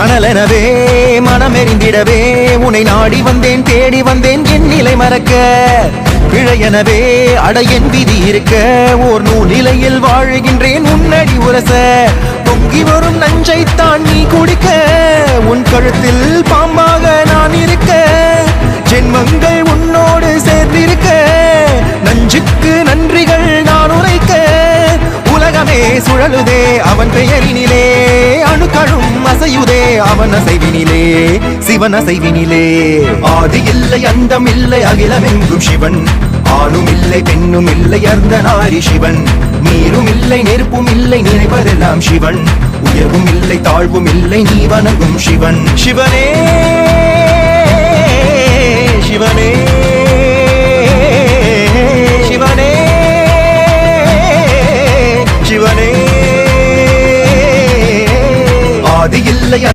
தனலெனவே மனமெறிந்திடவே உன்னை நாடி வந்தேன் தேடி வந்தேன் என் நிலை மறக்க பிழையெனவே அட என் விதி இருக்க ஓர் நூலிலையில் வாழுகின்றேன் உன்னடி உரச பொங்கி வரும் நஞ்சைத்தான் நீ குடிக்க உன் கழுத்தில் பாம்பாக நான் இருக்க ஜென்மங்கள் உன்னோடு சேர்ந்திருக்க நஞ்சுக்கு நன்றிகள் நான் உரைக்க உலகமே சுழலுதே அவன் பெயரினிலே அணுக்களும் அசையுதே அவன் அசைவினிலே சிவன் அசைவினிலே ஆதி இல்லை அந்தம் இல்லை அகிலமெங்கும் சிவன் ஆணும் இல்லை பெண்ணும் இல்லை அர்த்த நாரி சிவன் நீரும் இல்லை நெருப்பும் இல்லை நினைப்பதெல்லாம் சிவன் உயர்வும் இல்லை தாழ்வும் இல்லை நீ வணங்கும் சிவன் சிவனே சிவனே